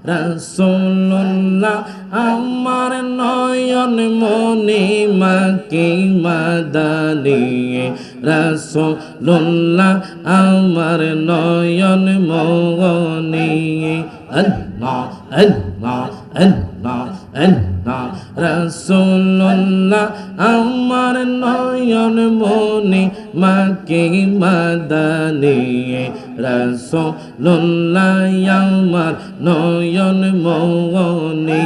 রাসূলুল্লাহ আমার নয়ন মনি মাকি মাদানি রাসূলুল্লাহ আমার নয়ন মনি আল্লাহ আল্লাহ আল্লাহ আল্লাহ রাসূলুল্লাহ আমার নয়ন মনি মাকি মাদানি রাসূলুল্লাহ আমার নয়ন মনি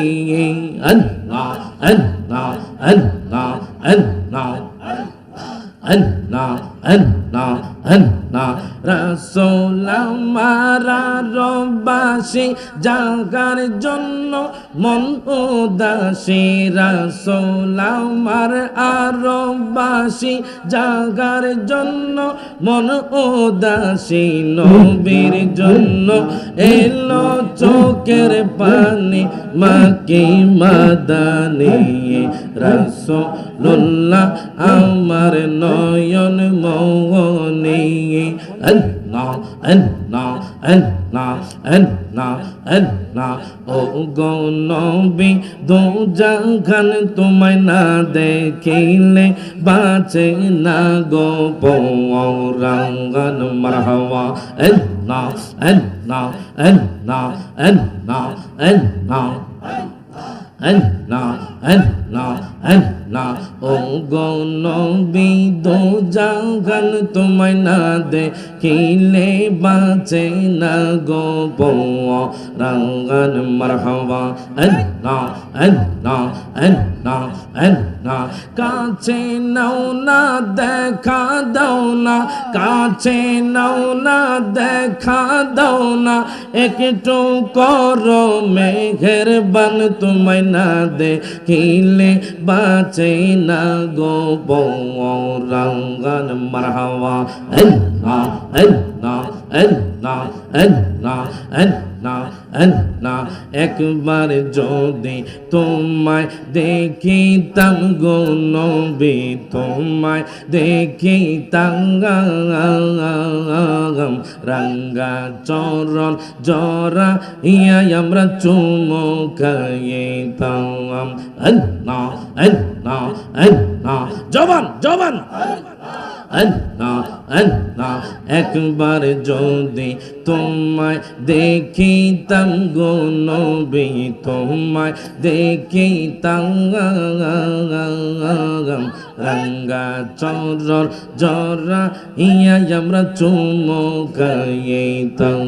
আল্লাহ আল্লাহ আল্লাহ আল্লাহ আল্লাহ আল্লাহ আল্লাহ রাসূল আমার রব্বাসী জাগার জন্য মন উদাসী রাসূল আমার রব্বাসী জাগার জন্য মন উদাসী নবীর জন্য এলো চোখের পানি মাকি মাদানি রাসূলুল্লাহ আমার নয়ন মনি আল্লাহ আল্লাহ আল্লাহ আল্লাহ আল্লাহ ও গো নবী দো জাহান তোমায় না দেখিলে বাঁচে না গো পরাঙ্গন মারহাবা আল্লাহ আল্লাহ আল্লাহ আল্লাহ আল্লাহ আল্লাহ আল্লাহ আল্লাহ ও গো নবী দো জাহান তোমায় না দেখিলে বাঁচে না গো পরাঙ্গন মারহাবা আল্লাহ আল্লাহ আল্লাহ আল্লাহ কাছে নাও না দেখা দাও না কাছে নাও না দেখা দাও না একটু করো মেহেরবান তোমায় না দেখিলে বাঁচে না গো পরাঙ্গন মারহাবা আল্লাহ আল্লাহ আল্লাহ আল্লাহ আল্লাহ আল্লাহ একবার যদি তোমায় দেখিতাম গো নবী তোমায় দেখিতাম রাঙ্গা চরণ জরা ইয়া আমরা চুমো খাইতাম আল্লাহ আল্লাহ আল্লাহ জবান জবান আল্লাহ আল্লাহ একবার যদি তোমায় দেখিতাম গো নবী তোমায় দেখিতাম রাঙ্গা চরণ জরা ইয়া আমরা চুমো খাইতাম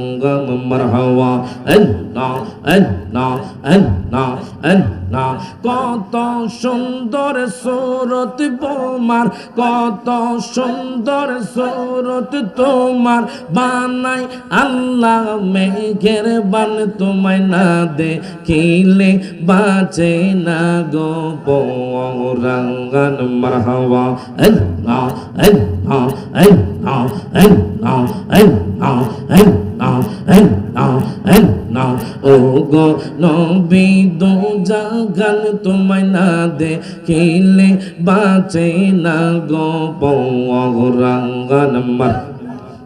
মারহাবা আল্লাহ আল্লাহ আল্লাহ আল্লাহ কত সুন্দর সুরত তোমার কত সুন্দর সুরত তোমার বানাই আল্লাহ মেঘের বান তোমায় না দেখিলে বাঁচে না গো পরাঙ্গন মারহাবা আল্লাহ আল্লাহ আল্লাহ আল্লাহ আল্লাহ আল্লাহ আল্লাহ আল্লাহ ও গো নবী দো জাহান তোমায় না দেখিলে বাঁচে না গো পরাঙ্গন মার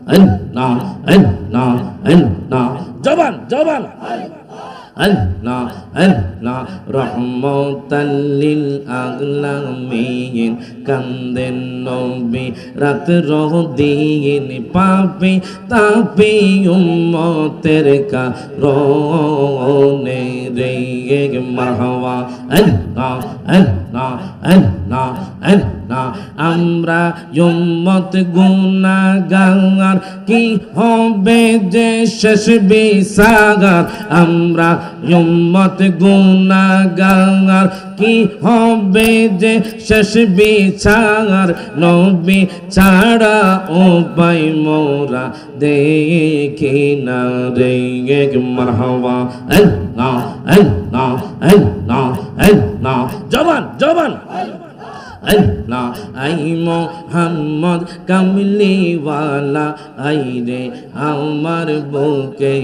আল্লাহ আল্লাহ আল্লাহ জবান জবান আল্লাহ আল্লাহ রহমতাল লিল আলামিন কান্দেন নবী রাত দিন পাপি তাপি উম্মতের কারণে রে মারহাবা আল্লাহ আল্লাহ আল্লাহ আল্লাহ আমরা উম্মত গুনাহগার কি হবে যে শেষ বিচার আমরা উম্মত গুনাহগার কি হবে যে শেষ বিচার নবী ছাড়া উপায় মোরা দেখি না রে মারহাবা আল্লাহ আল্লাহ আল্লাহ আল্লাহ জবান জবান আল্লাহ আই মোহাম্মদ কামলিওয়ালা আই রে আমার বুকে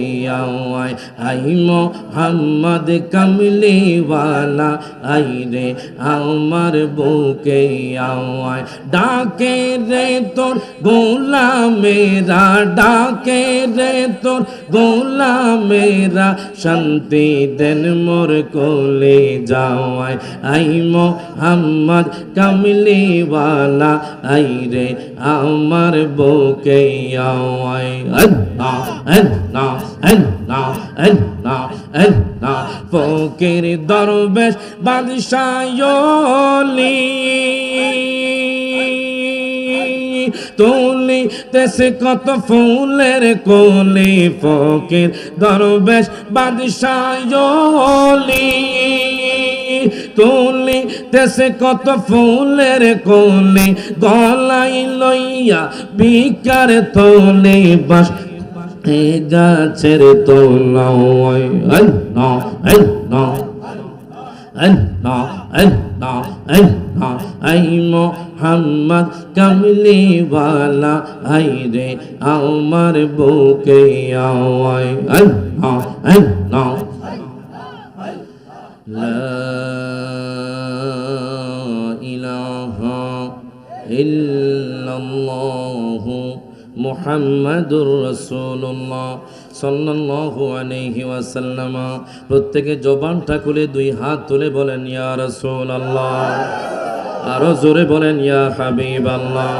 আওয়ায় আই মোহাম্মদ কামলিওয়ালা আই রে আমার বুকে আওয়ায় ডাকে রে তোর গোলামেরা ডাকে রে তোর গোলামেরা শান্তি দেন মোর কোলে যাওয়ায় আই মোহাম্মদ কামলিওয়ালা আই রে আমার বুকে আওয়ায় আল্লাহ আল্লাহ আল্লাহ আল্লাহ আল্লাহ ফকির দরবেশ বাদশাহলি তুলি তেসে কত ফুলের কোলে ফকির দরবেশ বাদশাহলি তুলি তেসে কত ফুলের কোলে গলাই লইয়া বিকার তোলে বাস গাছের তোলায় আল্লাহ আল্লাহ আল্লাহ আল্লাহ আল্লাহ আই মোহাম্মদ কামলিওয়ালা আই রে আমার বুকে আওয়ায় আল্লাহ আল্লাহ লা ইলাহা ইল্লাল্লাহু মুহাম্মাদুর রাসূলুল্লাহ সাল্লাল্লাহু আলাইহি ওয়াসাল্লাম। প্রত্যেকে জবানটা খুলে দুই হাত তুলে বলেন ইয়া রাসূলুল্লাহ, আরো জোরে বলেন ইয়া হাবিবাল্লাহ।